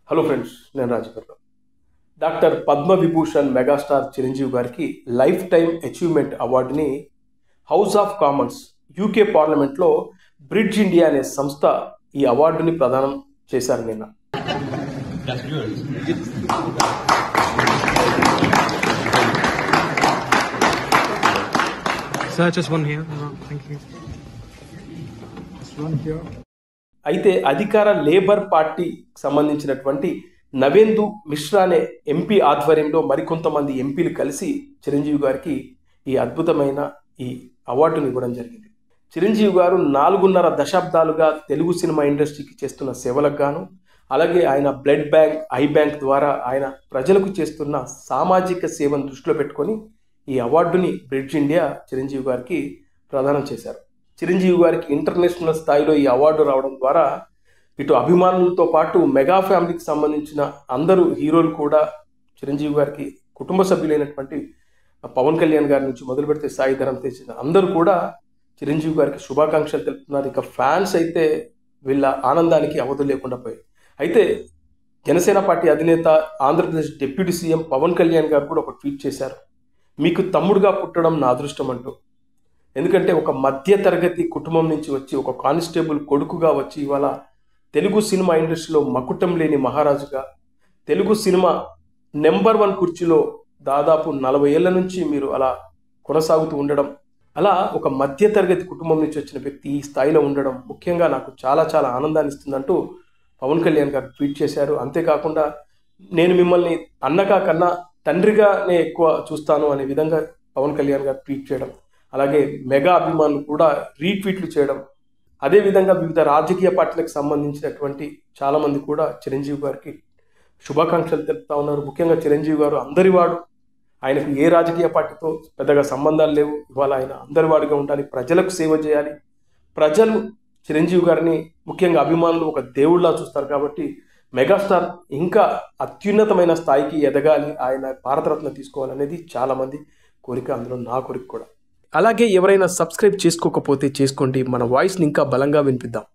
Hello friends, నేను రాజకర్రావు. Doctor Padma Vibhushan megastar Chiranjeevi గారికి life time achievement అవార్డుని హౌస్ ఆఫ్ కామన్స్ యూకే పార్లమెంట్లో బ్రిడ్జ్ ఇండియా అనే సంస్థ ఈ అవార్డుని ప్రదానం చేశారు నిన్న. Sir, just one here. Thank you. Just one here. అయితే అధికార లేబర్ పార్టీ సంబంధించినటువంటి నవేందు మిశ్రా అనే ఎంపీ ఆధ్వర్యంలో మరికొంతమంది ఎంపీలు కలిసి చిరంజీవి గారికి ఈ అద్భుతమైన ఈ అవార్డును ఇవ్వడం జరిగింది. చిరంజీవి గారు 4.5 దశాబ్దాలుగా తెలుగు సినిమా ఇండస్ట్రీకి చేస్తున్న సేవలకు గాను, అలాగే ఆయన బ్లడ్ బ్యాంక్, ఐ బ్యాంక్ ద్వారా ఆయన ప్రజలకు చేస్తున్న సామాజిక సేవను దృష్టిలో పెట్టుకొని ఈ అవార్డుని బ్రిడ్జ్ ఇండియా చిరంజీవి గారికి ప్రదానం చేశారు. చిరంజీవి గారికి ఇంటర్నేషనల్ స్థాయిలో ఈ అవార్డు రావడం ద్వారా ఇటు అభిమానులతో పాటు మెగా ఫ్యామిలీకి సంబంధించిన అందరూ హీరోలు కూడా చిరంజీవి గారికి కుటుంబ సభ్యులైనటువంటి పవన్ కళ్యాణ్ గారి నుంచి మొదలు పెడితే సాయి ధరమ్ తేజ్ అందరూ కూడా చిరంజీవి గారికి శుభాకాంక్షలు తెలుపుతున్నారు. ఇక ఫ్యాన్స్ అయితే వీళ్ళ ఆనందానికి అవధులు లేకుండా పోయాయి. అయితే జనసేన పార్టీ అధినేత, ఆంధ్రప్రదేశ్ డిప్యూటీ సీఎం పవన్ కళ్యాణ్ గారు కూడా ఒక ట్వీట్ చేశారు. మీకు తమ్ముడుగా పుట్టడం నా అదృష్టం అంటూ. ఎందుకంటే ఒక మధ్య తరగతి కుటుంబం నుంచి వచ్చి ఒక కానిస్టేబుల్ కొడుకుగా వచ్చి ఇవాళ తెలుగు సినిమా ఇండస్ట్రీలో మకుటం లేని మహారాజుగా తెలుగు సినిమా నెంబర్ 1 కుర్చీలో దాదాపు 40 ఏళ్ల నుంచి మీరు అలా కొనసాగుతూ ఉండడం, అలా ఒక మధ్య తరగతి కుటుంబం నుంచి వచ్చిన వ్యక్తి ఈ స్థాయిలో ఉండడం ముఖ్యంగా నాకు చాలా చాలా ఆనందాన్ని ఇస్తుందంటూ పవన్ కళ్యాణ్ గారు ట్వీట్ చేశారు. అంతేకాకుండా నేను మిమ్మల్ని అన్నగా కన్నా తండ్రిగానే ఎక్కువ చూస్తాను అనే విధంగా పవన్ కళ్యాణ్ గారు ట్వీట్ చేయడం, అలాగే మెగా అభిమానులు కూడా రీట్వీట్లు చేయడం, అదేవిధంగా వివిధ రాజకీయ పార్టీలకు సంబంధించినటువంటి చాలామంది కూడా చిరంజీవి గారికి శుభాకాంక్షలు తెలుపుతా ఉన్నారు. ముఖ్యంగా చిరంజీవి గారు అందరివాడు, ఆయనకు ఏ రాజకీయ పార్టీతో పెద్దగా సంబంధాలు లేవు. ఇవాళ ఆయన అందరివాడిగా ఉండాలి, ప్రజలకు సేవ చేయాలి. ప్రజలు చిరంజీవి గారిని ముఖ్యంగా అభిమానులు ఒక దేవుళ్ళలా చూస్తారు. కాబట్టి మెగాస్టార్ ఇంకా అత్యున్నతమైన స్థాయికి ఎదగాలి, ఆయన భారతరత్న తీసుకోవాలనేది చాలామంది కోరిక, అందులో నా కోరిక కూడా. అలాగే ఎవరైనా సబ్స్క్రైబ్ చేసుకోకపోతే చేసుకోండి, మన వాయిస్ని ఇంకా బలంగా వినిపిద్దాం.